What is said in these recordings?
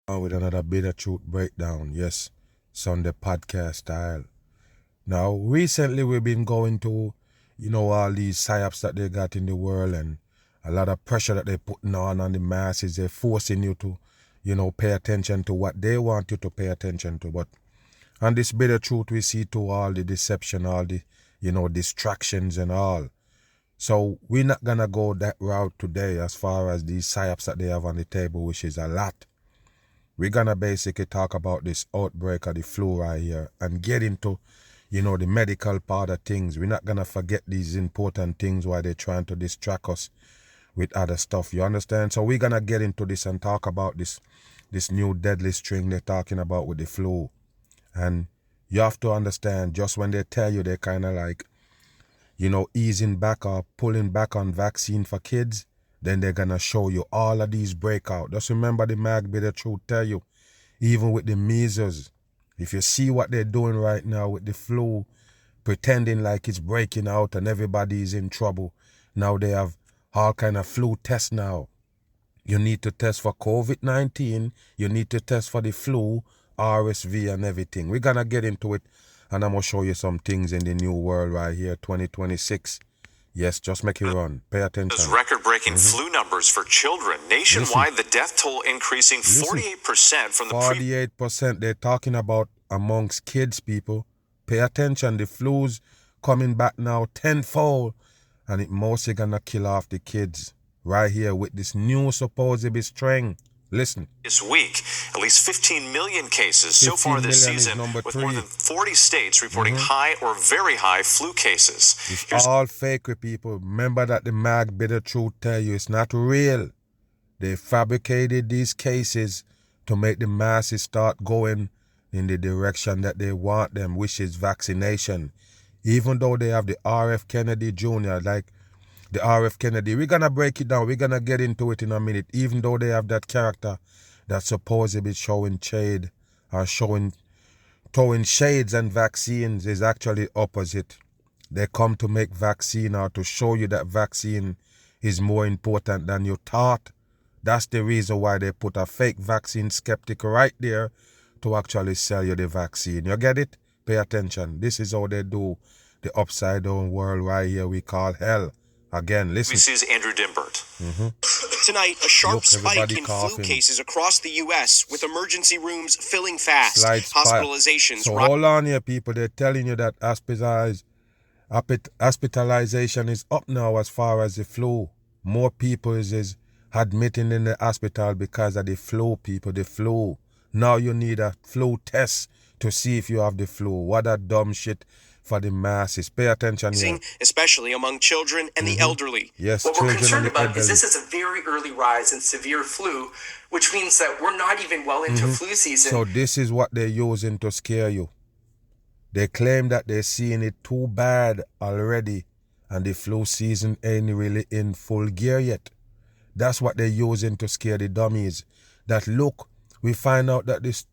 On with another bit of truth breakdown. Yes, Sunday podcast style. Now, recently we've been going to, all these psyops that they got in the world and a lot of pressure that they're putting on the masses. They're forcing you to, pay attention to what they want you to pay attention to. But on this bit of truth, we see to all the deception, all the, distractions and all. So we're not gonna go that route today as far as these psyops that they have on the table, which is a lot. We're gonna basically talk about this outbreak of the flu right here and get into, the medical part of things. We're not gonna forget these important things while they're trying to distract us with other stuff. You understand? So we're gonna get into this and talk about this new deadly string they're talking about with the flu. And you have to understand, just when they tell you they're kind of like, easing back or pulling back on vaccine for kids, then they're gonna show you all of these breakout. Just remember the mag bit of truth tell you, even with the measles, if you see what they're doing right now with the flu, pretending like it's breaking out and everybody's in trouble. Now they have all kind of flu tests now. You need to test for COVID-19, you need to test for the flu, RSV and everything. We're gonna get into it and I'm gonna show you some things in the new world right here, 2026. Yes, just make it run. Pay attention. Those record-breaking flu numbers for children. Nationwide, the death toll increasing 48% from the 48% they're talking about amongst kids, people. Pay attention. The flu's coming back now tenfold. And it mostly gonna kill off the kids. Right here with this new supposed strain. Listen. This week, at least 15 million cases so far this season, with more than 40 states reporting high or very high flu cases. It's all fake, people. Remember that the mag bitter truth tell you it's not real. They fabricated these cases to make the masses start going in the direction that they want them, which is vaccination. Even though they have the RF Kennedy Jr., like the RF Kennedy, we're going to break it down. We're going to get into it in a minute. Even though they have that character that's supposedly showing shade or throwing shades and vaccines is actually opposite. They come to make vaccine or to show you that vaccine is more important than you thought. That's the reason why they put a fake vaccine skeptic right there to actually sell you the vaccine. You get it? Pay attention. This is how they do the upside down world right here we call hell. Again, listen. This is Andrew Dimbert. Tonight, a sharp spike in flu cases across the U.S. with emergency rooms filling fast. Hospitalizations. So hold on here, people. They're telling you that hospitalization is up now as far as the flu. More people is admitting in the hospital because of the flu, people. The flu. Now you need a flu test to see if you have the flu. What a dumb shit for the masses. Pay attention here. Especially among children and the elderly. Yes, what we're concerned about is this is a very early rise in severe flu, which means that we're not even well into flu season. So this is what they're using to scare you. They claim that they're seeing it too bad already and the flu season ain't really in full gear yet. That's what they're using to scare the dummies. That look, we find out that this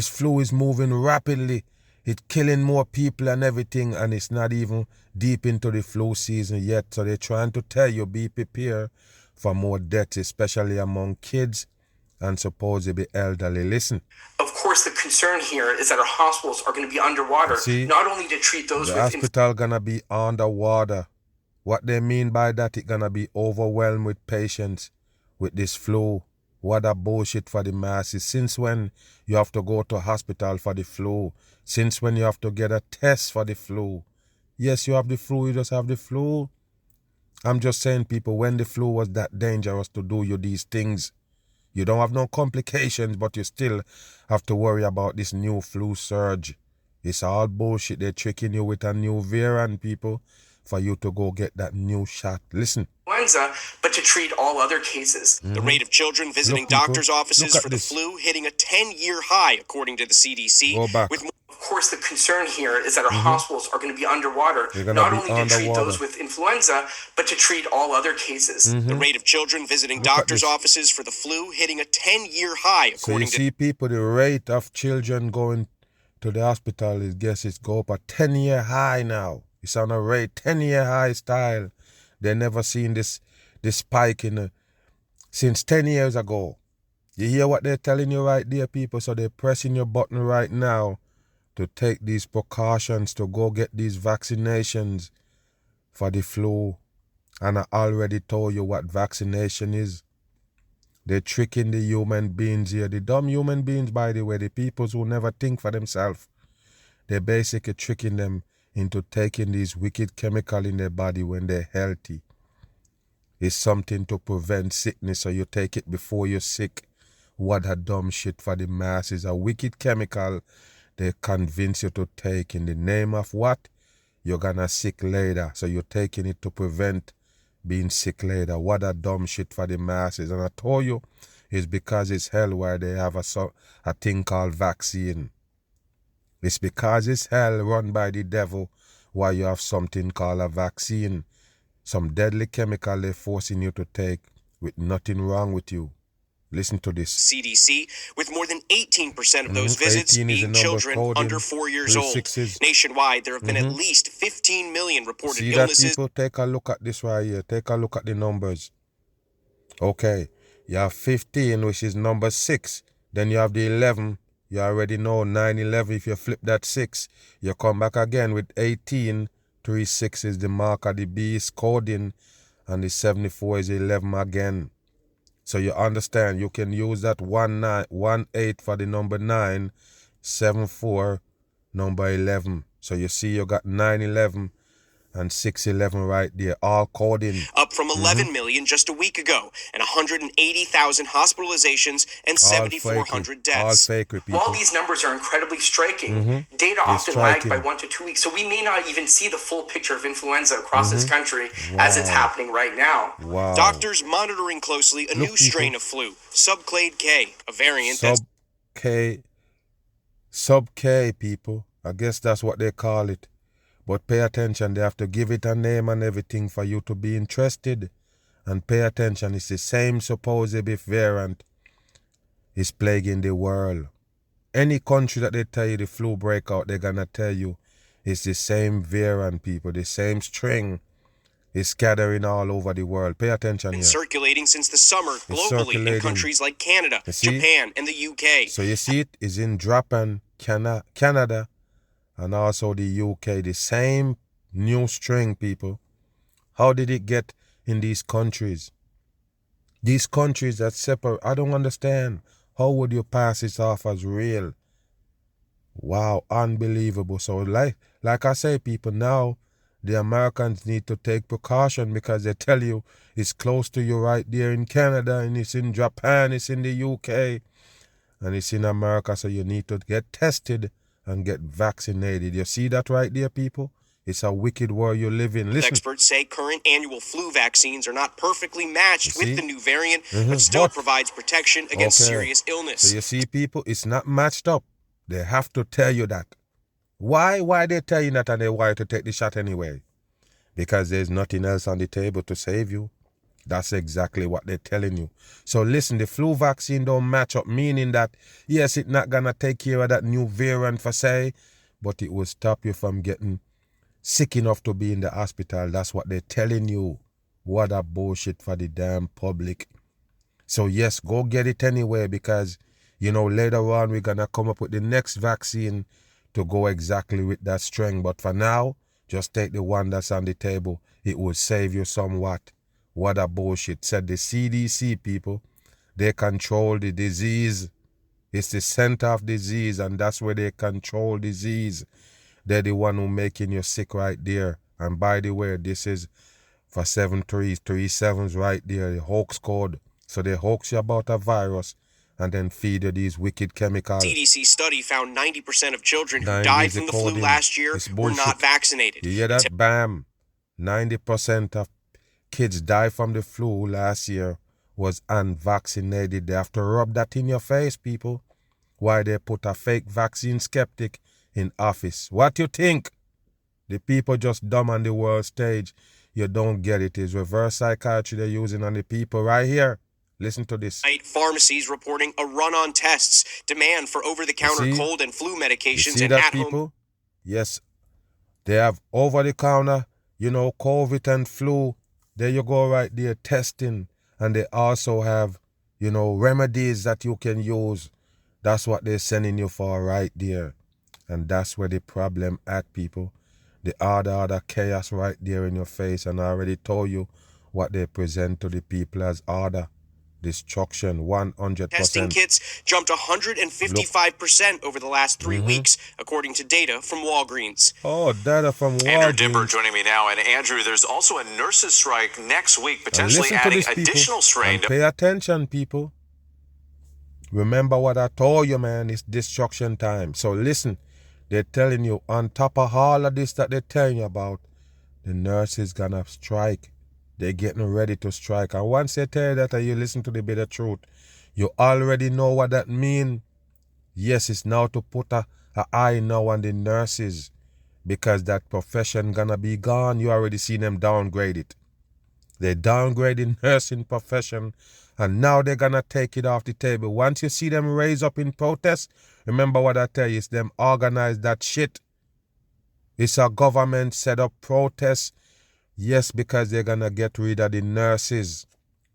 flu is moving rapidly. It's killing more people and everything, and it's not even deep into the flu season yet. So they're trying to tell you, be prepared for more deaths, especially among kids and supposedly elderly. Listen. Of course, the concern here is that our hospitals are going to be underwater, not only to treat those the with... The hospital going to be underwater. What they mean by that, it's going to be overwhelmed with patients with this flu. What a bullshit for the masses. Since when you have to go to hospital for the flu? Since when you have to get a test for the flu? Yes, you have the flu, you just have the flu. I'm just saying, people, when the flu was that dangerous to do you these things, you don't have no complications, but you still have to worry about this new flu surge. It's all bullshit. They're tricking you with a new variant, people, for you to go get that new shot. Listen. Influenza, but to treat all other cases. The rate of children visiting doctors' offices for the flu hitting a 10-year high, according to the CDC. Go back. Of course, the concern here is that our hospitals are going to be underwater, not only to treat those with influenza, but to treat all other cases. The rate of children visiting doctors' offices for the flu hitting a 10-year high, according to... So you see, people, the rate of children going to the hospital, it's go up a 10-year high now. It's on a rate, 10-year high style. They never seen this spike since 10 years ago. You hear what they're telling you right there, people? So they're pressing your button right now to take these precautions, to go get these vaccinations for the flu. And I already told you what vaccination is. They're tricking the human beings here. The dumb human beings, by the way, the peoples who never think for themselves. They're basically tricking them into taking these wicked chemicals in their body when they're healthy. It's something to prevent sickness, so you take it before you're sick. What a dumb shit for the masses. A wicked chemical they convince you to take in the name of what? You're gonna sick later. So you're taking it to prevent being sick later. What a dumb shit for the masses. And I told you, it's because it's hell where they have a thing called vaccine. It's because it's hell run by the devil why you have something called a vaccine. Some deadly chemical they're forcing you to take with nothing wrong with you. Listen to this. CDC, with more than 18% of those visits being children under 4 years old. Nationwide, there have been at least 15 million reported illnesses. That, people? Take a look at this right here. Take a look at the numbers. Okay, you have 15, which is number 6. Then you have the 11. You already know 9/11. If you flip that 6, you come back again with 18. 36 is the mark of the beast coding, and the 74 is 11 again. So you understand, you can use that 18 for the number 9, 74, number 11. So you see you got 9/11 and 6/11 right there, all coding. Up from 11 million just a week ago, and 180,000 hospitalizations and 7,400 deaths. All fake, people. While these numbers are incredibly striking, data often lag by 1 to 2 weeks, so we may not even see the full picture of influenza across this country as it's happening right now. Wow. Doctors monitoring closely a new strain of flu, Subclade K, a variant Sub-K, people. I guess that's what they call it. But pay attention, they have to give it a name and everything for you to be interested. And pay attention, it's the same supposed variant is plaguing the world. Any country that they tell you the flu breakout, they're gonna tell you it's the same variant, people. The same string is scattering all over the world. Pay attention here. Circulating since the summer globally in countries like Canada, Japan, and the UK. So you see it is in Japan, Canada, and also the UK, the same new string, people. How did it get in these countries? These countries that separate, I don't understand. How would you pass it off as real? Wow, unbelievable. So like I say, people, now the Americans need to take precaution because they tell you it's close to you right there in Canada, and it's in Japan, it's in the UK, and it's in America, so you need to get tested and get vaccinated. You see that right there, people? It's a wicked world you live in. Listen. Experts say current annual flu vaccines are not perfectly matched with the new variant, but still provides protection against serious illness. So you see, people, it's not matched up. They have to tell you that. Why they tell you that and they want you to take the shot anyway? Because there's nothing else on the table to save you. That's exactly what they're telling you. So listen, the flu vaccine don't match up, meaning that, yes, it's not going to take care of that new variant per se, but it will stop you from getting sick enough to be in the hospital. That's what they're telling you. What a bullshit for the damn public. So yes, go get it anyway, because, you know, later on we're going to come up with the next vaccine to go exactly with that strain. But for now, just take the one that's on the table. It will save you somewhat. What a bullshit. Said the CDC, people. They control the disease. It's the center of disease, and that's where they control disease. They're the one who making you sick right there. And by the way, this is for 7337s right there, the hoax code. So they hoax you about a virus and then feed you these wicked chemicals. CDC study found 90% of children who died from the flu last year were not vaccinated. You hear that? Bam. 90% of kids die from the flu last year was unvaccinated. They have to rub that in your face, people. Why they put a fake vaccine skeptic in office? What you think? The people just dumb on the world stage. You don't get it. It's reverse psychiatry they're using on the people right here. Listen to this. Pharmacies reporting a run on tests, demand for over-the-counter cold and flu medications, you see and that, at-home. People? Yes, they have over-the-counter, you know, COVID and flu. There you go right there, testing. And they also have remedies that you can use. That's what they're sending you for right there. And that's where the problem at, people. The other chaos right there in your face. And I already told you what they present to the people as order. Destruction, 100%. Testing kits jumped 155% over the last 3 weeks, according to data from Walgreens. Oh, data from Walgreens. Andrew Dimber joining me now. And Andrew, there's also a nurses' strike next week, potentially adding additional strain. Pay attention, people. Remember what I told you, man. It's destruction time. So listen, they're telling you, on top of all of this that they're telling you about, the nurses gonna strike. They're getting ready to strike. And once they tell you that and you listen to the bitter truth, you already know what that means. Yes, it's now to put a eye now on the nurses, because that profession gonna be gone. You already seen them downgrade it. They downgraded nursing profession, and now they're gonna take it off the table. Once you see them raise up in protest, remember what I tell you, it's them organize that shit. It's a government set up protest. Yes, because they're going to get rid of the nurses.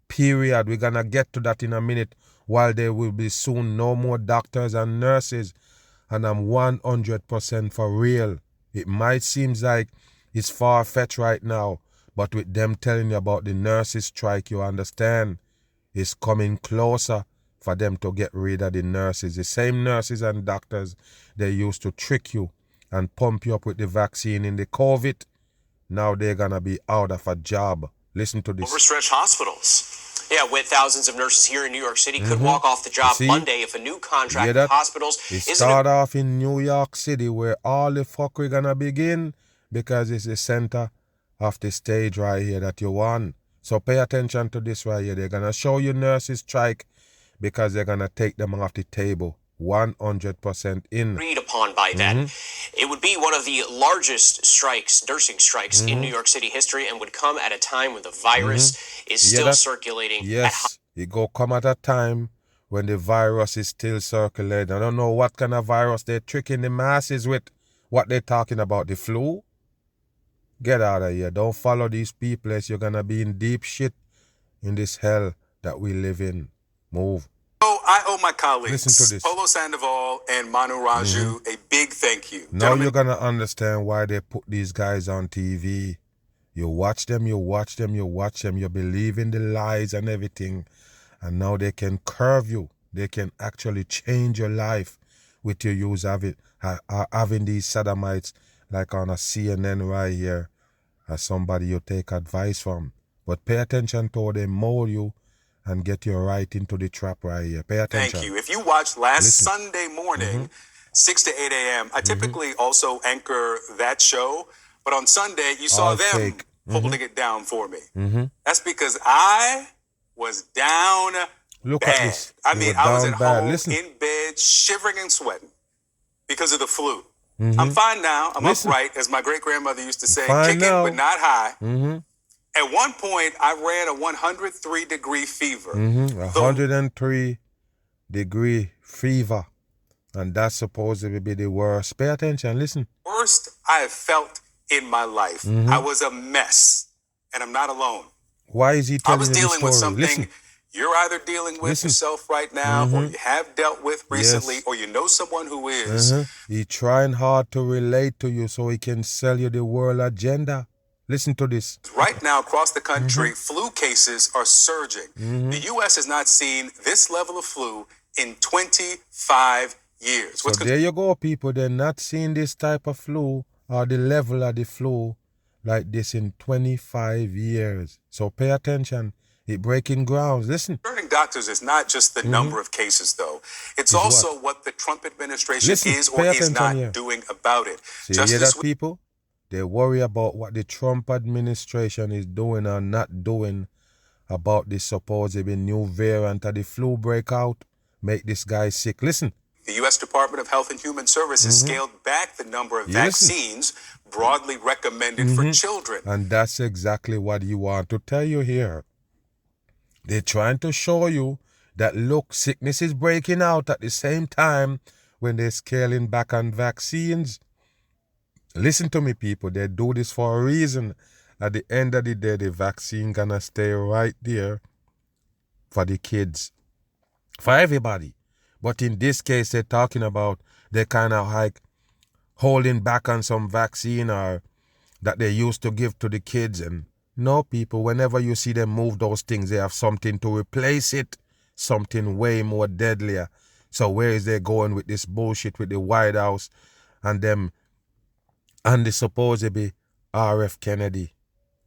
Period. We're going to get to that in a minute, while there will be soon no more doctors and nurses. And I'm 100% for real. It might seem like it's far-fetched right now, but with them telling you about the nurses strike, you understand, it's coming closer for them to get rid of the nurses. The same nurses and doctors they used to trick you and pump you up with the vaccine in the COVID. Now they're going to be out of a job. Listen to this. Overstretched hospitals. Yeah, with thousands of nurses here in New York City could walk off the job Monday if a new contract with hospitals isn't. It start off in New York City, where all the fuckery going to begin, because it's the center of the stage right here that you want. So pay attention to this right here. They're going to show you nurses strike, because they're going to take them off the table. 100% in. Agreed upon by then. It would be one of the largest strikes, nursing strikes, in New York City history, and would come at a time when the virus is still circulating. Yes, it go come at a time when the virus is still circulating. I don't know what kind of virus they're tricking the masses with. What they're talking about, the flu? Get out of here. Don't follow these people, else you're going to be in deep shit in this hell that we live in. Move. I owe my colleagues, Listen to this. Polo Sandoval and Manu Raju, a big thank you. Now you're going to understand why they put these guys on TV. You watch them, you believe in the lies and everything. And now they can curve you. They can actually change your life with your use of it. Having these sodomites like on a CNN right here as somebody you take advice from. But pay attention to how they mold you and get you right into the trap right here. Pay attention. Thank you. If you watched last Sunday morning, 6 to 8 a.m., I typically also anchor that show. But on Sunday, you saw them holding it down for me. That's because I was down Look bad. at this. I mean, I was at home Listen. in bed, shivering and sweating because of the flu. I'm fine now. I'm upright, as my great-grandmother used to say, Fine kicking now. but not high. At one point, I ran a 103-degree fever. 103-degree fever. And that's supposed to be the worst. Pay attention. Listen. Worst I have felt in my life. I was a mess, and I'm not alone. Why is he I telling was you this dealing story? with something Listen. you're either dealing with yourself right now, or you have dealt with recently, Yes. or you know someone who is. He trying hard to relate to you so he can sell you the world agenda. Listen to this. Right now, across the country, flu cases are surging. The U.S. has not seen this level of flu in 25 years. So there you go, people. They're not seeing this type of flu or the level of the flu like this in 25 years. So pay attention. It breaking grounds. Listen. Concerning doctors is not just the number of cases, though. It's also what the Trump administration is or is not doing about it. See, you hear that, people? They worry about what the Trump administration is doing or not doing about this supposedly new variant of the flu breakout. Make this guy sick. Listen. The U.S. Department of Health and Human Services scaled back the number of vaccines broadly recommended for children. And that's exactly what you want to tell you here. They're trying to show you that, look, sickness is breaking out at the same time when they're scaling back on vaccines. Listen to me, people. They do this for a reason. At the end of the day, the vaccine gonna stay right there for the kids. for everybody. But in this case, they're talking about they kind of like holding back on some vaccine or that they used to give to the kids. And no, people, whenever you see them move those things, they have something to replace it, something way more deadlier. So where is they going with this bullshit with the White House and them and the supposedly RF Kennedy?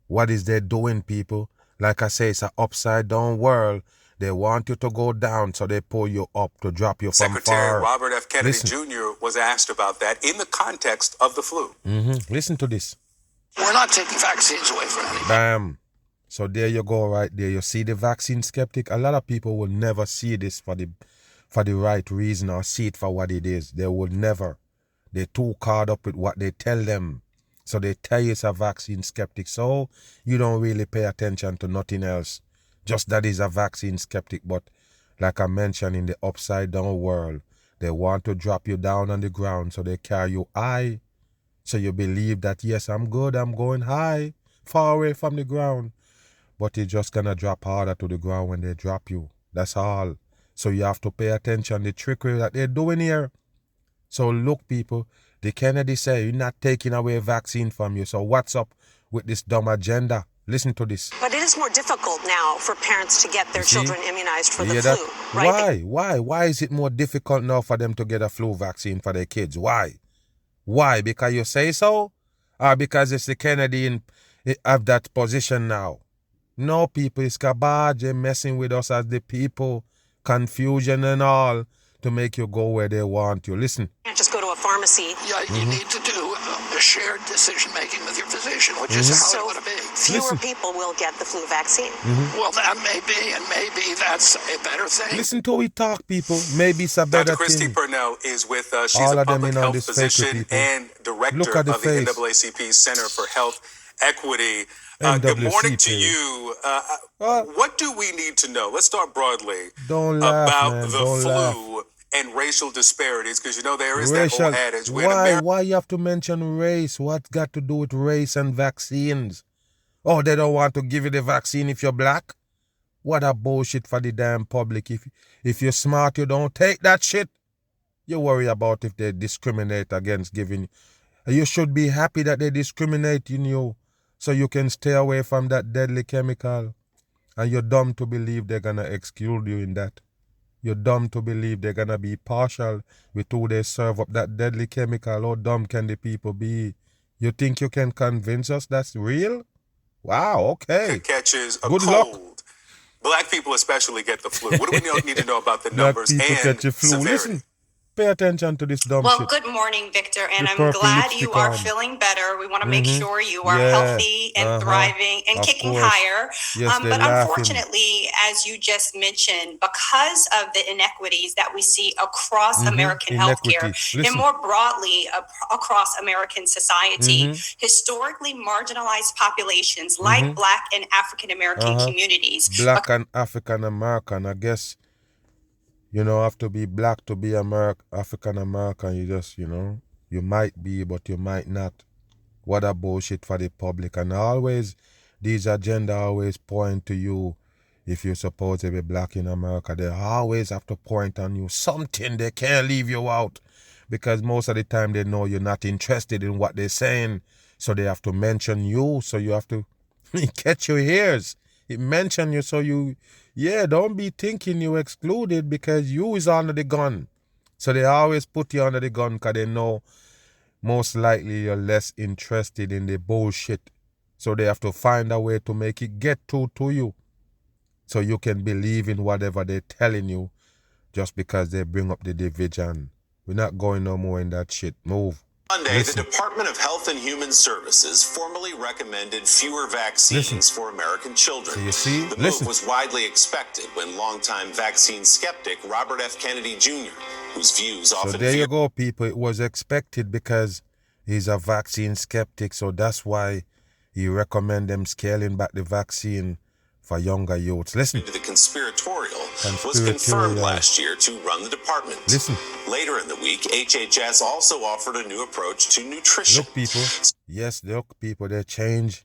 What is they doing, people? Like I say, it's an upside down world. They want you to go down, so they pull you up to drop you from far. Secretary Robert F. Kennedy Jr. was asked about that in the context of the flu. Listen to this. We're not taking vaccines away from anybody. Bam. So there you go right there. You see the vaccine skeptic? A lot of people will never see this for the right reason or see it for what it is. They will never. They're too caught up with what they tell them. So they tell you it's a vaccine skeptic. So you don't really pay attention to nothing else. Just that is a vaccine skeptic. But like I mentioned, in the upside down world, they want to drop you down on the ground so they carry you high. So you believe that, yes, I'm good, I'm going high, far away from the ground. But you're just going to drop harder to the ground when they drop you. That's all. So you have to pay attention to the trickery that they're doing here. So look, people, the Kennedy say you're not taking away a vaccine from you. So what's up with this dumb agenda? Listen to this. But it is more difficult now for parents to get their children immunized for the flu, right? Why? Why is it more difficult now for them to get a flu vaccine for their kids? Why? Why? Because you say so? Or because it's the Kennedy have that position now? No, people, it's garbage. They're messing with us as the people. Confusion and all to make you go where they want you. Listen. You can't just go to a pharmacy. Yeah, you need to do a shared decision-making with your physician, which is how it ought to be. Fewer people will get the flu vaccine. Well, that may be, and maybe that's a better thing. Listen to we talk, people. Maybe it's a better Dr. Christy thing. Purnell is with us. She's All a of them public in on health this physician people. and director Look at the of the face. NAACP Center for Health Equity. Good morning to you. What do we need to know? Let's start broadly about the flu and racial disparities, because you know there is that whole adage. Why you have to mention race? What's got to do with race and vaccines? Oh, they don't want to give you the vaccine if you're black? What a bullshit for the damn public. If you're smart, you don't take that shit. You worry about if they discriminate against giving. You should be happy that they discriminate in you so you can stay away from that deadly chemical. And you're dumb to believe they're going to exclude you in that. You're dumb to believe they're going to be partial with who they serve up that deadly chemical. How dumb can the people be? You think you can convince us that's real? Wow, okay. Catches a Good cold. luck. Black people especially get the flu. What do we need to know about the Black numbers people and catch the flu. severity? Listen. Pay attention to this dumb Well, shit. good morning, Victor, and The I'm purple glad you lipstick are on. feeling better. We want to make sure you are Yeah. healthy and thriving and Of kicking course. higher. Yes, they're but laughing. unfortunately, as you just mentioned, because of the inequities that we see across American healthcare Inequities. and Listen. more broadly across American society, historically marginalized populations like Black and African American communities Black and African American, I guess, you know, have to be black to be African American. You just, you know, you might be, but you might not. What a bullshit for the public. And always, these agenda always point to you. If you're supposed to be black in America, they always have to point on you something. They can't leave you out because most of the time they know you're not interested in what they're saying. So they have to mention you. So you have to catch your ears. It mention you so you, don't be thinking you excluded because you is under the gun. So they always put you under the gun because they know most likely you're less interested in the bullshit. So they have to find a way to make it get to you. So you can believe in whatever they're telling you just because they bring up the division. We're not going no more in that shit. Move. Monday, Listen. the Department of Health and Human Services formally recommended fewer vaccines for American children. So you see? The move Listen. was widely expected when longtime vaccine skeptic Robert F. Kennedy Jr., whose views So often there you go, people. It was expected because he's a vaccine skeptic. So that's why he recommend them scaling back the vaccine for younger youths. Listen. to the conspiratorial was confirmed last year to run the department. Listen. Later in the week, HHS also offered a new approach to nutrition. Look, people. Yes, look, people. They change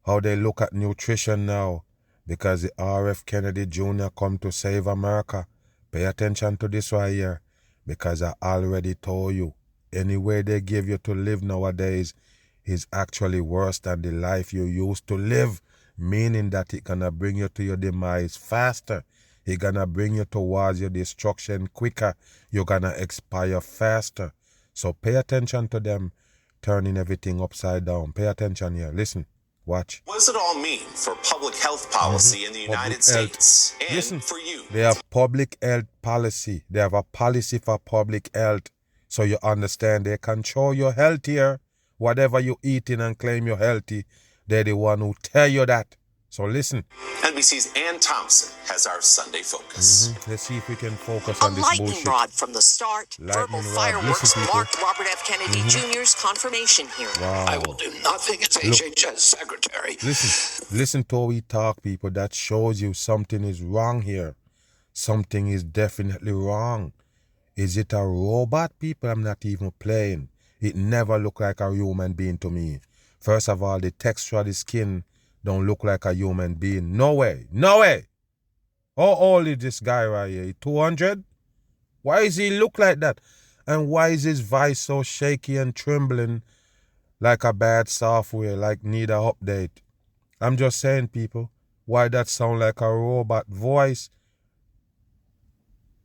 how they look at nutrition now because the RF Kennedy Jr. come to save America. Pay attention to this right here, because I already told you, any way they give you to live nowadays is actually worse than the life you used to live, meaning that it's gonna bring you to your demise faster. It's gonna bring you towards your destruction quicker. You're gonna expire faster. So pay attention to them turning everything upside down. Pay attention here. Listen. Watch. What does it all mean for public health policy in the United States and Listen, for you? They have public health policy. They have a policy for public health. So you understand, they control your health here. Whatever you eating and claim you're healthy, they're the one who tell you that. So listen. NBC's Ann Thompson has our Sunday focus. Let's see if we can focus A on this lightning bullshit. rod from the start. Lightning Verbal rod. fireworks Listen, people. marked Robert F. Kennedy Jr.'s confirmation hearing. Wow. I will do nothing as HHS secretary. Listen to how we talk, people. That shows you something is wrong here. Something is definitely wrong. Is it a robot, people? I'm not even playing. It never looked like a human being to me. First of all, the texture of the skin don't look like a human being. No way. No way. How old is this guy right here? 200? Why does he look like that? And why is his voice so shaky and trembling like a bad software, like need a update? I'm just saying, people, why that sound like a robot voice?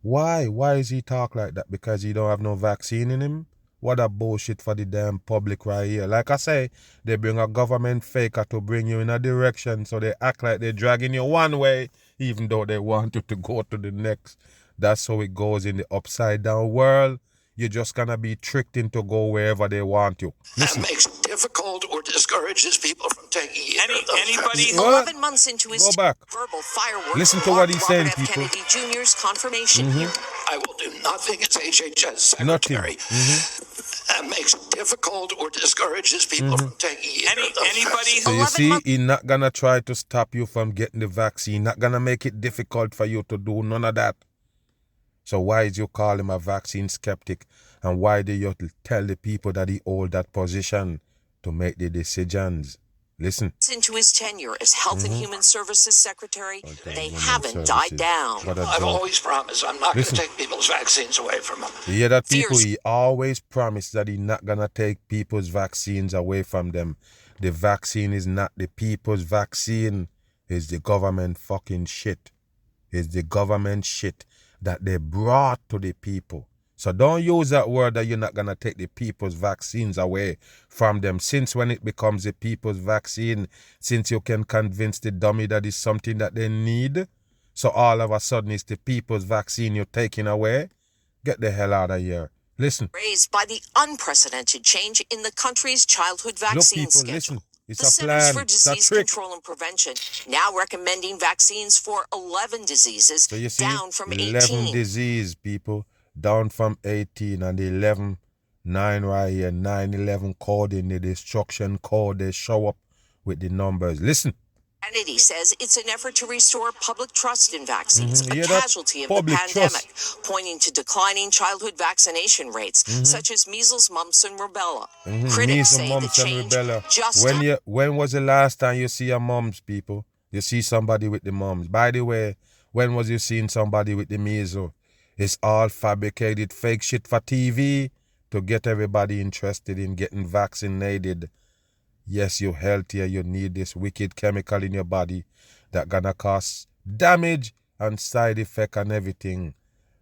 Why? Why is he talk like that? Because he don't have no vaccine in him? What a bullshit for the damn public right here. Like I say, they bring a government faker to bring you in a direction, so they act like they're dragging you one way, even though they want you to go to the next. That's how it goes in the upside down world. You're just gonna be tricked into go wherever they want you. Listen. That makes it difficult or discourages people from taking either of those anybody vaccines. 11 months into his Go back. verbal fireworks Listen to what he's marked saying, Robert F. people. Kennedy Jr.'s confirmation hearing. I will do nothing as HHS secretary. That makes it difficult or discourages people from taking either of those anybody vaccines. So you 11 see, months. he's not gonna try to stop you from getting the vaccine. Not gonna make it difficult for you to do none of that. So why is you call him a vaccine skeptic? And why do you tell the people that he hold that position to make the decisions? Listen. Into his tenure as Health and Human Services Secretary, they Human haven't died Services. down. What a I've joke. always promised I'm not going to Listen. take people's vaccines away from them. You hear that, people? Fears. He always promised that he's not gonna take people's vaccines away from them. The vaccine is not the people's vaccine. It's the government fucking shit. It's the government shit that they brought to the people. So don't use that word that you're not gonna take the people's vaccines away from them. Since when it becomes the people's vaccine, since you can convince the dummy that it's something that they need, so all of a sudden it's the people's vaccine you're taking away? Get the hell out of here. Listen. Raised by the unprecedented change in the country's childhood Look, vaccine people, schedule. listen. It's The a Centers plan. for It's a Disease trick. Control and Prevention now recommending vaccines for 11 diseases, So you see, down from 11 18. disease, people, down from 18, and the 11, 9 right here, 9/11 code in the destruction code, they show up with the numbers. Listen. Kennedy says it's an effort to restore public trust in vaccines, You a hear that? casualty of Public the pandemic, pointing to declining childhood vaccination rates, such as measles, mumps, and rubella. Critics Measles, say the mumps, and change rubella. just When was the last time you see a mums, people? You see somebody with the mums. By the way, when was you seeing somebody with the measles? It's all fabricated fake shit for TV to get everybody interested in getting vaccinated. Yes, you're healthier. You need this wicked chemical in your body that gonna cause damage and side effect and everything.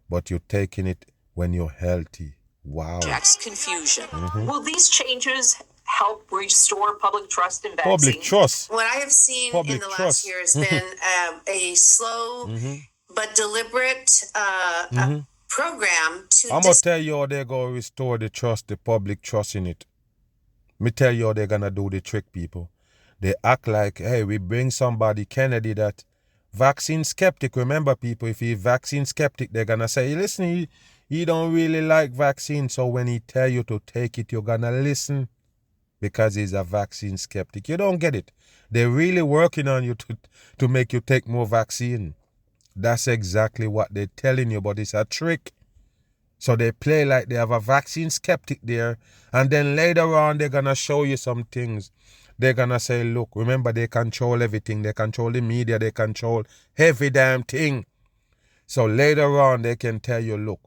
But you're taking it when you're healthy. Wow. Jack's confusion. Will these changes help restore public trust in vaccines? Public trust. What I have seen Public in the trust. last year has been a slow but deliberate program to I'm gonna tell you how they're gonna restore the trust, the public trust in it. Me tell you how they're gonna do the trick, people. They act like, hey, we bring somebody, Kennedy, that vaccine skeptic. Remember, people, if he's vaccine skeptic, they're gonna say, listen, he don't really like vaccine, so when he tell you to take it, you're gonna listen because he's a vaccine skeptic. You don't get it. They're really working on you to make you take more vaccine. That's exactly what they're telling you, but it's a trick. So they play like they have a vaccine skeptic there, and then later on they're gonna show you some things. They're gonna say, look, remember they control everything. They control the media. They control every damn thing. So later on, they can tell you, look,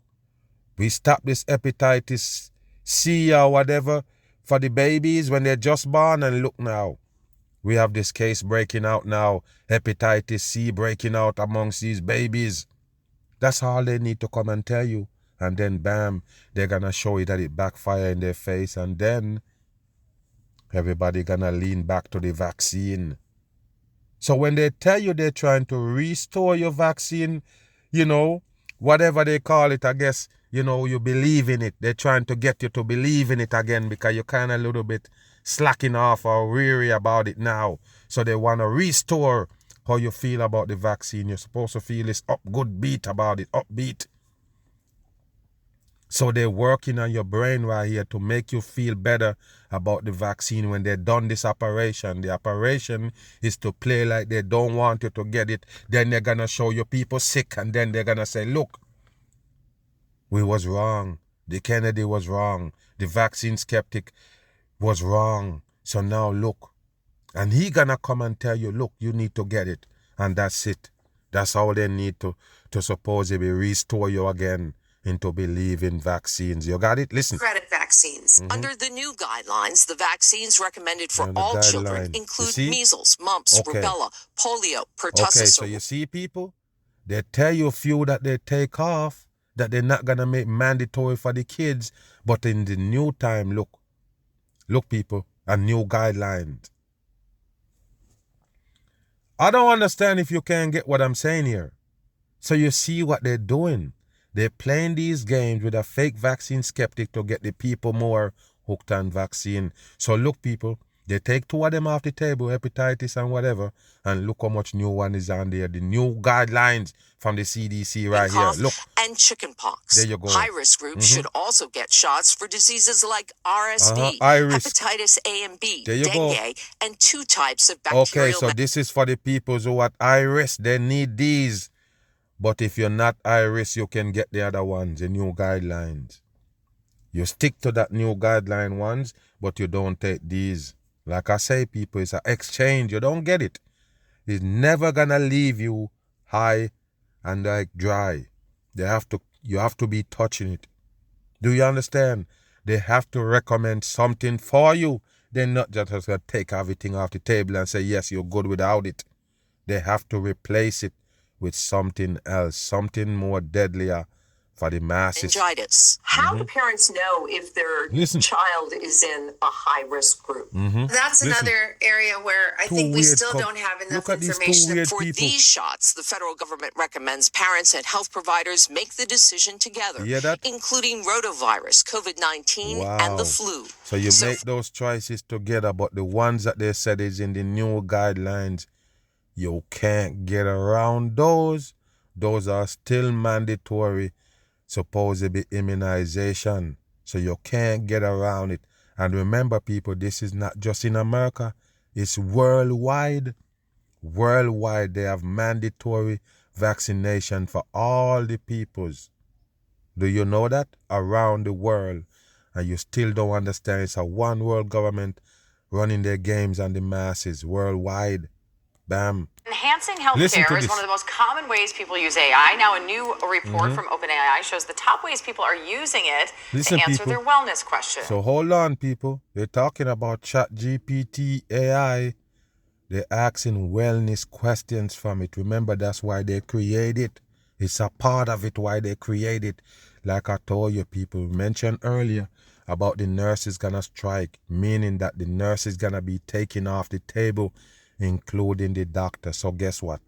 we stop this hepatitis C or whatever for the babies when they're just born, and look now. We have this case breaking out now, hepatitis C breaking out amongst these babies. That's all they need to come and tell you. And then bam, they're going to show you that it backfire in their face, and then everybody going to lean back to the vaccine. So when they tell you they're trying to restore your vaccine, you know, whatever they call it, I guess, you know, you believe in it. They're trying to get you to believe in it again because you're kind of a little bit slacking off or weary about it now. So they want to restore how you feel about the vaccine. You're supposed to feel this upbeat about it, upbeat. So they're working on your brain right here to make you feel better about the vaccine when they're done this operation. The operation is to play like they don't want you to get it. Then they're going to show you people sick, and then they're going to say, look, we was wrong. The Kennedy was wrong. The vaccine skeptic was wrong. So now look. And he going to come and tell you, look, you need to get it. And that's it. That's how they need to supposedly restore you again into believing vaccines. You got it? Listen. Credit vaccines. Under the new guidelines, the vaccines recommended for all children include measles, mumps, rubella, polio, pertussis. Okay, so you see, people, they tell you a few that they take off, that they're not going to make mandatory for the kids, but in the new time, look, people, a new guidelines. I don't understand if you can't get what I'm saying here. So you see what they're doing. They're playing these games with a fake vaccine skeptic to get the people more hooked on vaccine. So look, people, they take two of them off the table, hepatitis and whatever, and look how much new one is on there. The new guidelines from the CDC right here. Look. And chickenpox. There you go. High-risk groups should also get shots for diseases like RSV, hepatitis A and B, dengue, and 2 types of bacterial... Okay, so this is for the people who are at high risk. They need these. But if you're not high risk, you can get the other ones, the new guidelines. You stick to that new guideline ones, but you don't take these. Like I say, people, it's an exchange. You don't get it. It's never going to leave you high and like dry. You have to be touching it. Do you understand? They have to recommend something for you. They're not just going to take everything off the table and say, yes, you're good without it. They have to replace it with something else, something more deadlier for the masses. Meningitis. How do parents know if their child is in a high-risk group? That's another area where I think we still don't have enough information. For these shots, the federal government recommends parents and health providers make the decision together, including rotavirus, COVID-19, and the flu. So you make those choices together, but the ones that they said is in the new guidelines, you can't get around those. Those are still mandatory, supposed to be immunization. So you can't get around it. And remember, people, this is not just in America. It's worldwide. Worldwide, they have mandatory vaccination for all the peoples. Do you know that? Around the world. And you still don't understand. It's a one world government running their games on the masses worldwide. Bam. Enhancing healthcare is one of the most common ways people use AI. Now, a new report from OpenAI shows the top ways people are using it to answer their wellness questions. So hold on, people. They're talking about ChatGPT AI. They're asking wellness questions from it. Remember, that's why they create it. It's a part of it why they create it. Like I told you, people mentioned earlier about the nurses gonna strike, meaning that the nurse is gonna be taken off the table, including the doctor. So guess what?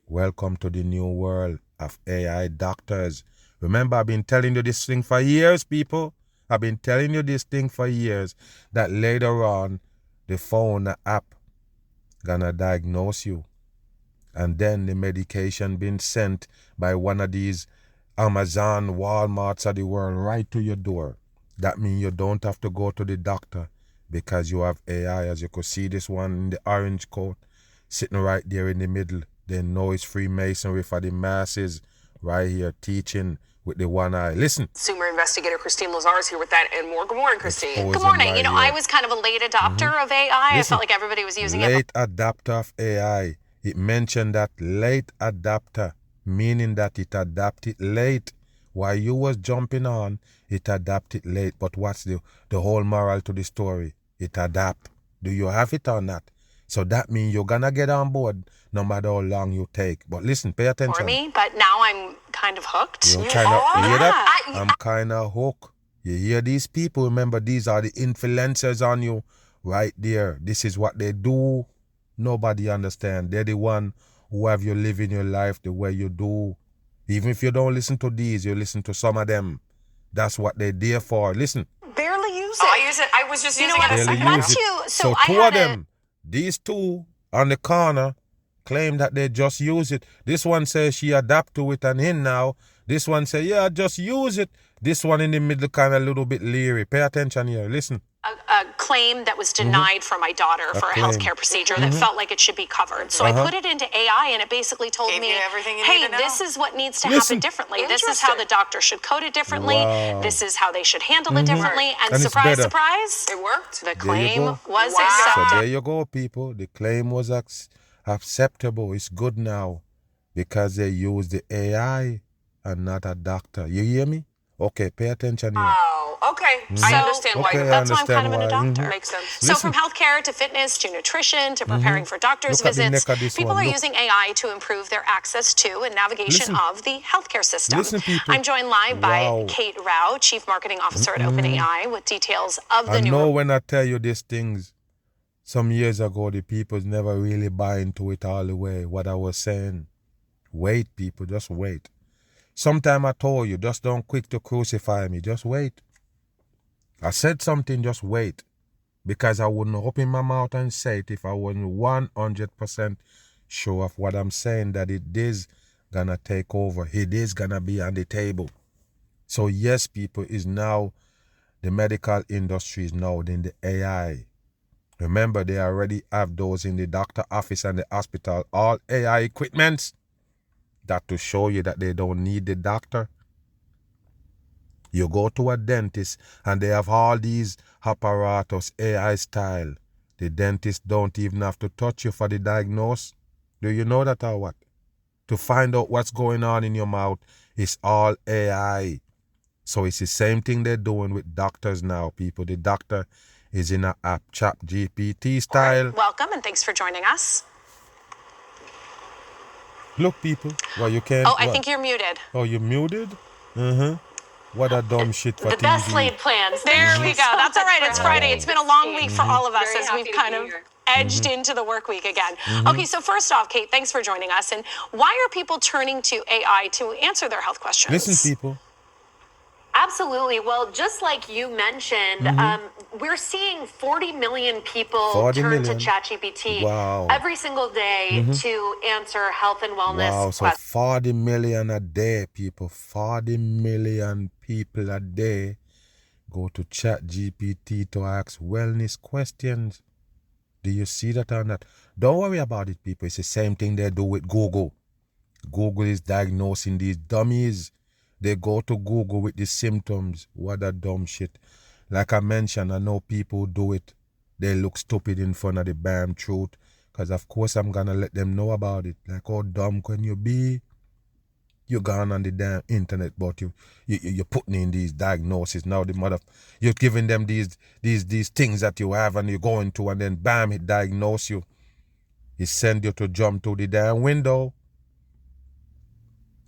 Welcome to the new world of AI doctors. Remember, I've been telling you this thing for years, people. I've been telling you this thing for years, that later on, the phone, the app, gonna diagnose you. And then the medication being sent by one of these Amazon, Walmarts of the world right to your door. That means you don't have to go to the doctor, because you have AI. As you could see, this one in the orange coat sitting right there in the middle. They know it's Freemasonry for the masses right here, teaching with the one eye. Listen. Consumer investigator Christine Lazar is here with that and more. Good morning, Christine. Good morning. You know, I was kind of a late adopter of AI. I felt like everybody was using it. Late adopter of AI. It mentioned that late adopter, meaning that it adapted late. While you was jumping on, it adapted late. But what's the whole moral to the story? It adapt. Do you have it or not? So that means you're gonna get on board no matter how long you take. But listen, pay attention. For me, but now I'm kind of hooked. You hear that? I'm kind of hooked. You hear these people? Remember, these are the influencers on you right there. This is what they do. Nobody understand. They're the one who have you living your life the way you do. Even if you don't listen to these, you listen to some of them. That's what they're there for. Listen. Barely use it. Oh, I use it. I was just using it a second ago. So two of them, these two on the corner, claim that they just use it. This one says she adapt to it and in now. This one say, yeah, just use it. This one in the middle kind of a little bit leery. Pay attention here. Listen. A claim that was denied for my daughter for a healthcare procedure that felt like it should be covered. So I put it into AI and it basically told me, hey, this is what needs to happen differently. This is how the doctor should code it differently. Wow. This is how they should handle it differently. And surprise, surprise, it worked. The claim was accepted. So there you go, people. The claim was acceptable. It's good now because they use the AI and not a doctor. You hear me? Okay, pay attention here. Oh, okay. I understand why. That's why I'm kind of a doctor. Makes sense. So from healthcare to fitness to nutrition to preparing for doctor's visits, people are using AI to improve their access to and navigation of the healthcare system. I'm joined live by Kate Rao, Chief Marketing Officer at OpenAI, with details of the new... I know when I tell you these things, some years ago, the people never really buy into it all the way, what I was saying. Wait, people, just wait. Sometime I told you, just don't quick to crucify me. Just wait. I said something, just wait. Because I wouldn't open my mouth and say it if I wasn't 100% sure of what I'm saying, that it is going to take over. It is going to be on the table. So yes, people, is now, the medical industry is now in the AI. Remember, they already have those in the doctor office and the hospital, all AI equipments. That to show you that they don't need the doctor. You go to a dentist and they have all these apparatus, AI style. The dentist don't even have to touch you for the diagnosis. Do you know that or what? To find out what's going on in your mouth, it's all AI. So it's the same thing they're doing with doctors now, people. The doctor is in an app, ChatGPT style. Right. Welcome and thanks for joining us. Look, people. Well, you can't. Oh, I think you're muted. Oh, you're muted? What a dumb shit for the TV. best laid plans. There we go. That's all right. It's Friday. It's been a long week for all of us as we've kind of edged into the work week again. Okay, so first off, Kate, thanks for joining us. And why are people turning to AI to answer their health questions? Listen, people. Absolutely. Well, just like you mentioned, we're seeing 40 million people turn to ChatGPT every single day to answer health and wellness questions. So 40 million a day, people. 40 million people a day go to ChatGPT to ask wellness questions. Do you see that or not? Don't worry about it, people. It's the same thing they do with Google. Google is diagnosing these dummies. They go to Google with the symptoms. What a dumb shit. Like I mentioned, I know people do it. They look stupid in front of the damn truth. Because of course I'm going to let them know about it. Like, how dumb can you be? You're gone on the damn internet, but you're putting in these diagnoses. Now you're giving them these things that you have and you're going to, and then bam, it diagnose you. It send you to jump to the damn window.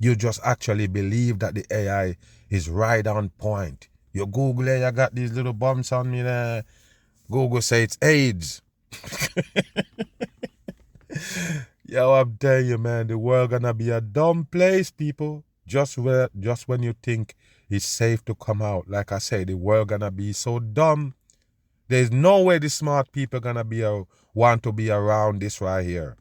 You just actually believe that the AI is right on point. You Google it, I got these little bumps on me there. Google say it's AIDS. Yo, I'm telling you, man, the world gonna be a dumb place, people. Just when you think it's safe to come out. Like I say, the world gonna be so dumb. There's no way the smart people gonna want to be around this right here.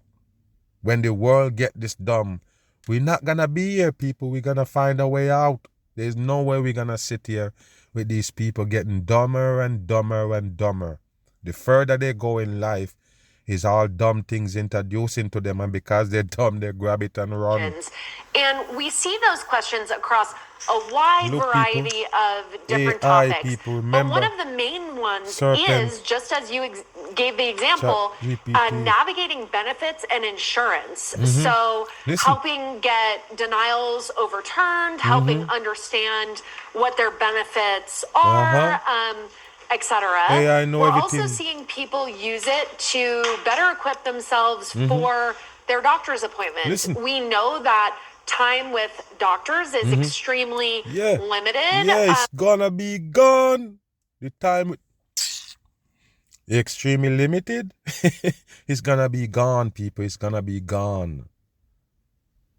When the world get this dumb, we're not going to be here, people. We're going to find a way out. There's no way we're going to sit here with these people getting dumber and dumber and dumber. The further they go in life is all dumb things introduced into them. And because they're dumb, they grab it and run. And we see those questions across a wide variety of different AI topics. People, remember, but one of the main ones is, just as you gave the example, navigating benefits and insurance. So helping get denials overturned, helping understand what their benefits are, etc. I know We're everything. also seeing people use it to better equip themselves for their doctor's appointments. We know that time with doctors is extremely limited. Yeah, it's gonna be gone. The time extremely limited. It's gonna be gone, people. It's gonna be gone.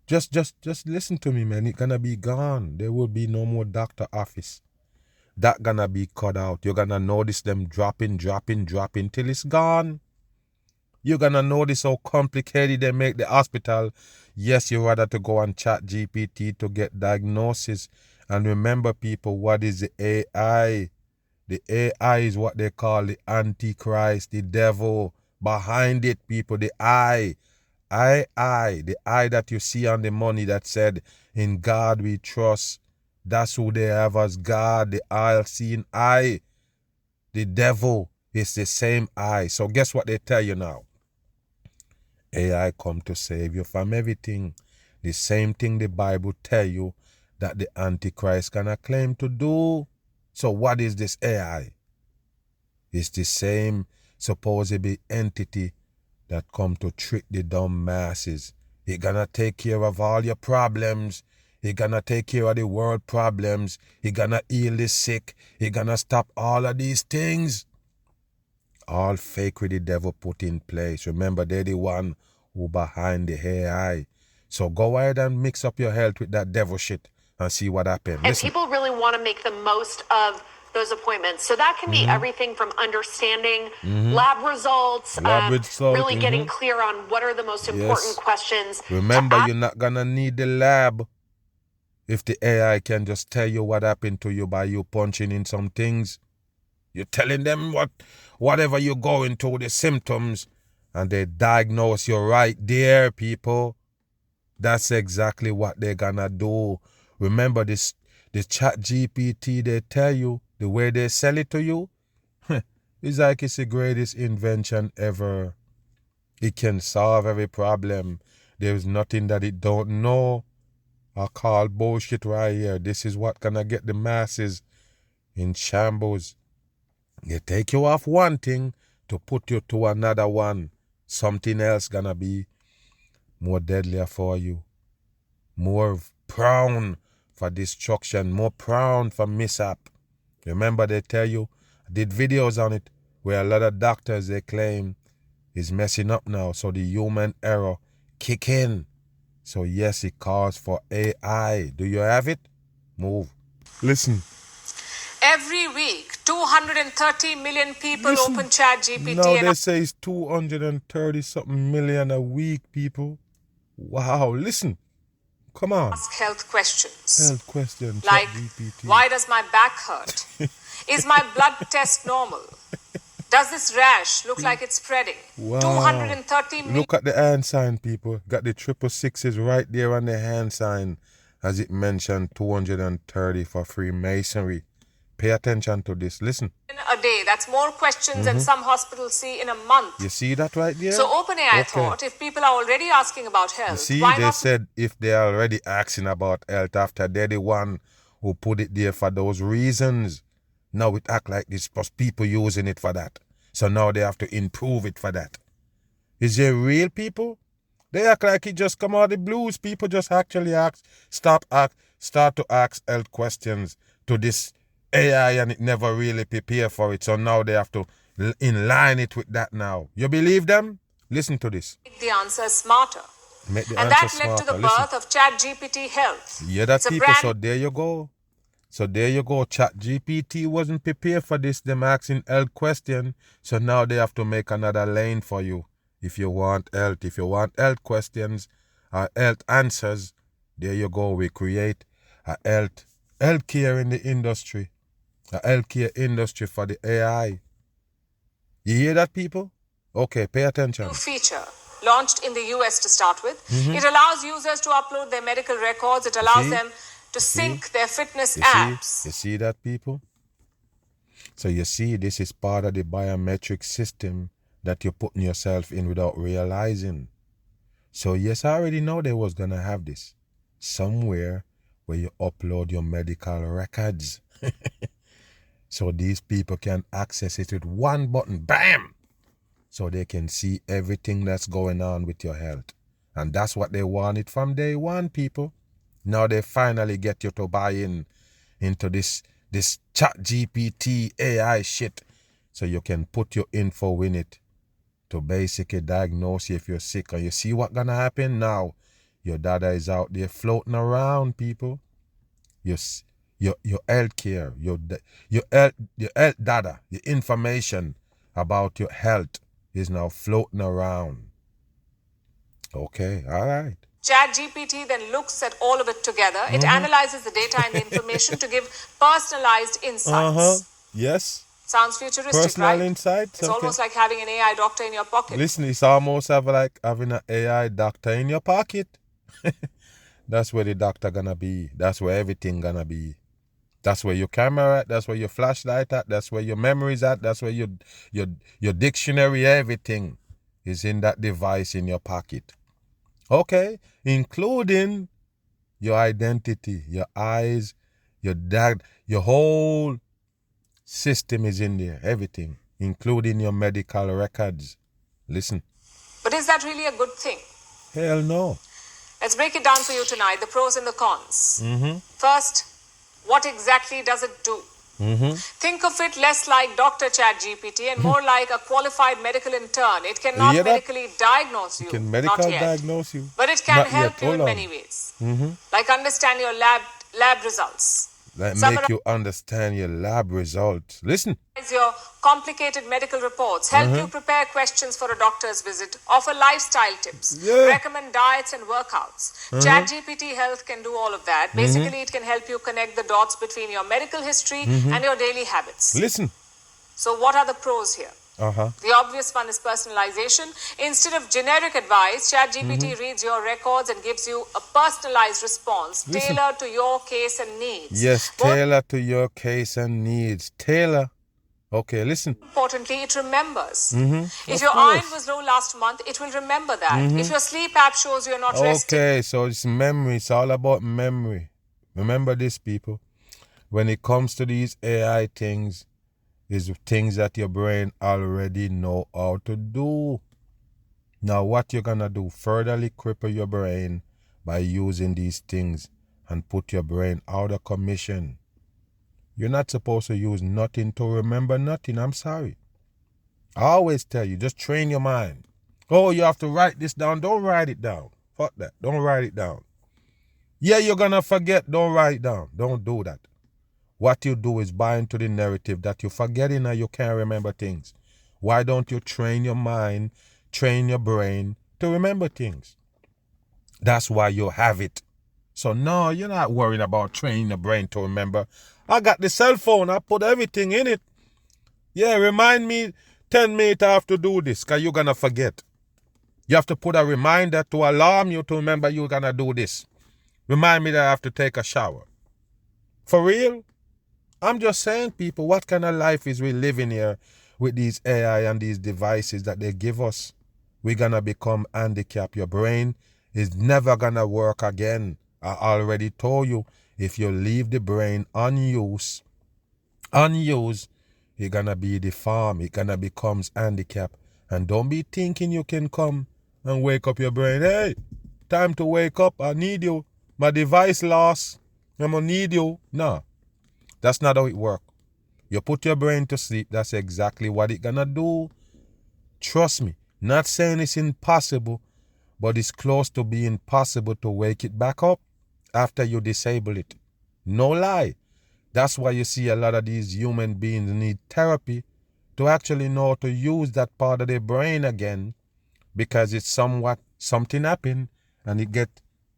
Just listen to me, man. It's gonna be gone. There will be no more doctor office. That gonna be cut out. You're gonna notice them dropping till it's gone. You're gonna notice how complicated they make the hospital. Yes, you rather to go on ChatGPT to get diagnosis. And remember, people, what is the AI? The AI is what they call the Antichrist, the devil behind it, people. The I, the I that you see on the money that said, "In God we trust." That's who they have as God, the all-seeing eye. The devil is the same eye. So guess what they tell you now? AI come to save you from everything. The same thing the Bible tell you that the Antichrist gonna claim to do. So what is this AI? It's the same supposedly entity that come to trick the dumb masses. It gonna take care of all your problems. He gonna take care of the world problems. He gonna heal the sick. He gonna stop all of these things. All fake with the devil put in place. Remember, they're the one who behind the AI. So go ahead and mix up your health with that devil shit and see what happens. And people really want to make the most of those appointments. So that can be everything from understanding lab results, really getting clear on what are the most important questions. Remember, you're not gonna need the lab. If the AI can just tell you what happened to you by you punching in some things, you're telling them whatever you're going through, the symptoms, and they diagnose you right there, people. That's exactly what they're gonna do. Remember this ChatGPT, they tell you, the way they sell it to you, it's like it's the greatest invention ever. It can solve every problem. There's nothing that it don't know. I call bullshit right here. This is what gonna get the masses in shambles. They take you off one thing to put you to another one. Something else gonna be more deadlier for you. More prone for destruction. More prone for mishap. Remember they tell you, I did videos on it where a lot of doctors they claim is messing up now. So the human error kick in. So yes, it calls for AI. Do you have it? Move. Listen. Every week, 230 million people open ChatGPT. Now they say it's 230 something million a week, people. Wow, listen. Come on. Ask health questions. Health questions. Like, ChatGPT. why does my back hurt? Is my blood test normal? Does this rash look like it's spreading? Wow. 230 million. Look at the hand sign, people. Got the 666 right there on the hand sign. As it mentioned, 230 for Freemasonry. Pay attention to this. Listen. A day. That's more questions than some hospitals see in a month. You see that right there? So OpenAI thought if people are already asking about health, you see, why they not? said if they're already asking about health after they're the one who put it there for those reasons. Now it act like this plus people using it for that. So now they have to improve it for that. Is it real, people? They act like it just come out of the blues. People just actually start to ask health questions to this AI and it never really prepare for it. So now they have to inline it with that now. You believe them? Listen to this. Make the answer smarter. Make the and answer that led smarter. to the birth of ChatGPT Health. Yeah, that people. So there you go. So there you go. ChatGPT wasn't prepared for this. Them asking health question. So now they have to make another lane for you. If you want health, if you want health questions or health answers, there you go. We create a healthcare in the industry. A healthcare industry for the AI. You hear that, people? Okay, pay attention. New feature launched in the US to start with. It allows users to upload their medical records. It allows them to sync their fitness apps. You see that, people? So you see, this is part of the biometric system that you're putting yourself in without realizing. So yes, I already know they was gonna have this somewhere where you upload your medical records. So these people can access it with one button, bam! So they can see everything that's going on with your health. And that's what they wanted from day one, people. Now they finally get you to buy into this ChatGPT AI shit, so you can put your info in it to basically diagnose you if you're sick. And you see what's gonna happen now? Your data is out there floating around, people. Your health care, your health data, the information about your health is now floating around. Okay, all right. ChatGPT then looks at all of it together. It analyzes the data and the information to give personalized insights. Yes. Sounds futuristic, Personal right? insights. It's almost like having an AI doctor in your pocket. Listen, it's almost like having an AI doctor in your pocket. That's where the doctor gonna be. That's where everything gonna be. That's where your camera at. That's where your flashlight at. That's where your memories at. That's where your dictionary, everything is in that device in your pocket. Okay, including your identity, your eyes, your whole system is in there. Everything, including your medical records. Listen. But is that really a good thing? Hell no. Let's break it down for you tonight, the pros and the cons. First, what exactly does it do? Think of it less like Dr. ChatGPT and more like a qualified medical intern. It cannot medically diagnose you, it can medically not yet. Diagnose you. But it can help you in many ways. Like understand your lab results. Like make you understand your lab results. Listen. Your complicated medical reports, help you prepare questions for a doctor's visit, offer lifestyle tips, recommend diets and workouts. ChatGPT Health can do all of that. Basically, it can help you connect the dots between your medical history and your daily habits. Listen. So what are the pros here? The obvious one is personalization. Instead of generic advice, ChatGPT reads your records and gives you a personalized response tailored to your case and needs. Yes, tailored to your case and needs. Tailor. Okay, listen. Importantly, it remembers. If your iron was low last month, it will remember that. If your sleep app shows you're not resting. Okay, so it's memory. It's all about memory. Remember this, people. When it comes to these AI things, is things that your brain already know how to do. Now, what you're gonna do? Furtherly cripple your brain by using these things and put your brain out of commission. You're not supposed to use nothing to remember nothing. I'm sorry. I always tell you, just train your mind. Oh, you have to write this down. Don't write it down. Fuck that. Don't write it down. Yeah, you're gonna forget. Don't write it down. Don't do that. What you do is buy into the narrative that you're forgetting or you can't remember things. Why don't you train your mind, train your brain to remember things? That's why you have it. So no, you're not worried about training your brain to remember. I got the cell phone. I put everything in it. Yeah, remind me 10 minutes I have to do this because you're going to forget. You have to put a reminder to alarm you to remember you're going to do this. Remind me that I have to take a shower. For real? I'm just saying, people, what kind of life is we living here with these AI and these devices that they give us? We're going to become handicapped. Your brain is never going to work again. I already told you, if you leave the brain unused, you're going to be deformed. It going to become handicapped. And don't be thinking you can come and wake up your brain. Hey, time to wake up. I need you. My device lost. I'm going to need you. No. That's not how it works. You put your brain to sleep, that's exactly what it's gonna do. Trust me, not saying it's impossible, but it's close to being possible to wake it back up after you disable it. No lie. That's why you see a lot of these human beings need therapy to actually know how to use that part of their brain again, because it's something happened and it get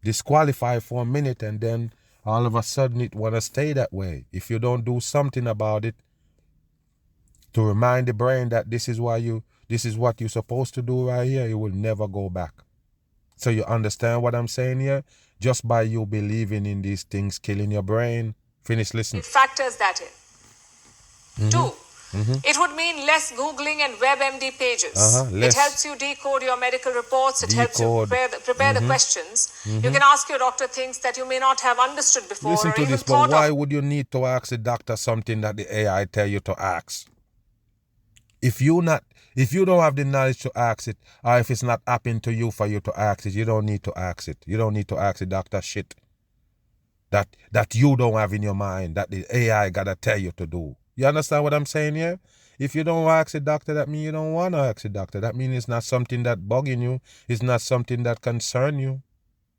disqualified for a minute and then all of a sudden it want to stay that way. If you don't do something about it to remind the brain that this is what you're supposed to do right here, it will never go back. So you understand what I'm saying here? Just by you believing in these things killing your brain. Finish listening. It factors that in. 2, It would mean less Googling and WebMD pages. It helps you decode your medical reports. It helps you prepare the questions. You can ask your doctor things that you may not have understood before. Listen to this, but why would you need to ask the doctor something that the AI tell you to ask? If you don't have the knowledge to ask it, or if it's not happening to you for you to ask it, you don't need to ask it. You don't need to ask the doctor shit that you don't have in your mind, that the AI gotta tell you to do. You understand what I'm saying here? If you don't ask the doctor, that means you don't want to ask the doctor. That means it's not something that bugging you. It's not something that concern you.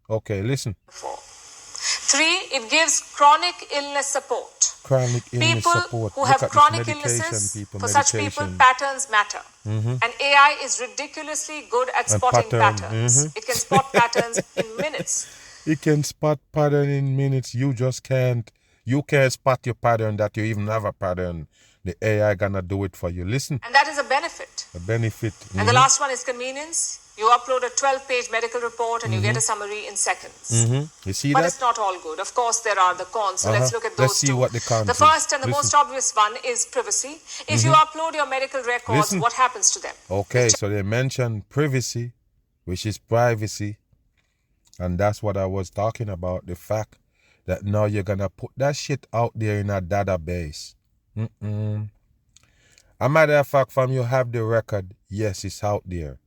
Okay, listen. 3, it gives chronic illness support. Chronic illness support. People who have chronic illnesses, for such people, patterns matter. And AI is ridiculously good at spotting patterns. It can spot patterns in minutes. It can spot pattern in minutes. You just can't. You can't spot your pattern that you even have a pattern. The AI gonna do it for you. Listen. And that is a benefit. A benefit. And the last one is convenience. You upload a 12-page medical report and you get a summary in seconds. You see but that? It's not all good. Of course, there are the cons. So let's look at those Let's see what the cons The first and the most obvious one is privacy. If you upload your medical records, what happens to them? Okay, so they mentioned privacy, which is privacy. And that's what I was talking about. The fact that now you're going to put that shit out there in a database. A matter of fact, from you have the record, yes, it's out there.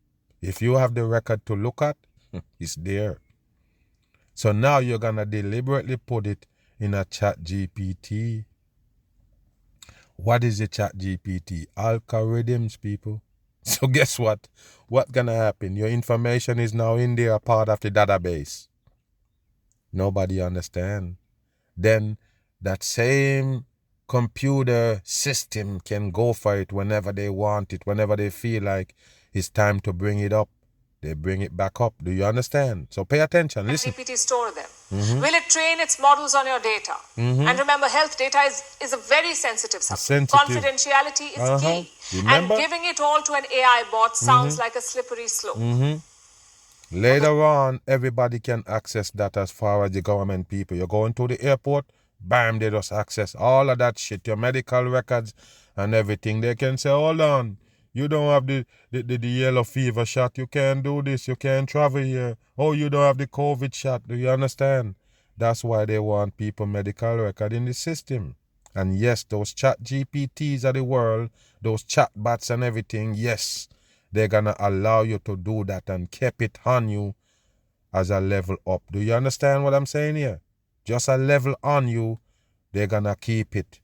If you have the record to look at, it's there. So now you're going to deliberately put it in a ChatGPT. What is a ChatGPT? Algorithms, people. So guess what? What's going to happen? Your information is now in there, part of the database. Nobody understand. Then that same computer system can go for it whenever they want it, whenever they feel like it's time to bring it up. They bring it back up. Do you understand? So pay attention. Listen. GPT store them. Will it train its models on your data? And remember, health data is a very sensitive subject. Confidentiality is key. Remember? And giving it all to an AI bot sounds like a slippery slope. Later on, everybody can access that as far as the government people. You're going to the airport, bam, they just access all of that shit, your medical records and everything. They can say, hold on, you don't have the yellow fever shot. You can't do this. You can't travel here. Oh, you don't have the COVID shot. Do you understand? That's why they want people medical record in the system. And yes, those chat GPTs of the world, those chat bots and everything, yes, they're going to allow you to do that and keep it on you as a level up. Do you understand what I'm saying here? Just a level on you, they're going to keep it.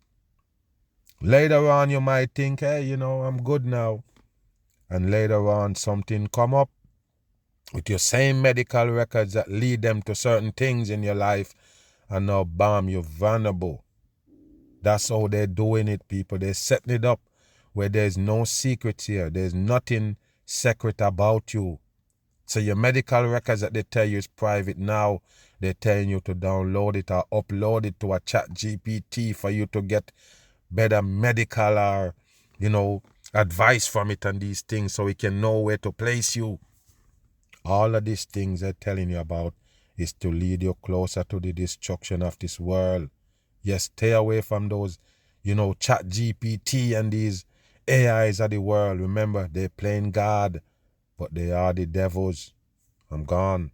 Later on, you might think, hey, you know, I'm good now. And later on, something come up with your same medical records that lead them to certain things in your life. And now, bam, you're vulnerable. That's how they're doing it, people. They're setting it up where there's no secrets here. There's nothing secret about you. So your medical records that they tell you is private now, they're telling you to download it or upload it to a chat GPT for you to get better medical or, you know, advice from it and these things so it can know where to place you. All of these things they're telling you about is to lead you closer to the destruction of this world. Yes, stay away from those, you know, chat GPT and these AIs of the world. Remember, they're playing God, but they are the devils. I'm gone.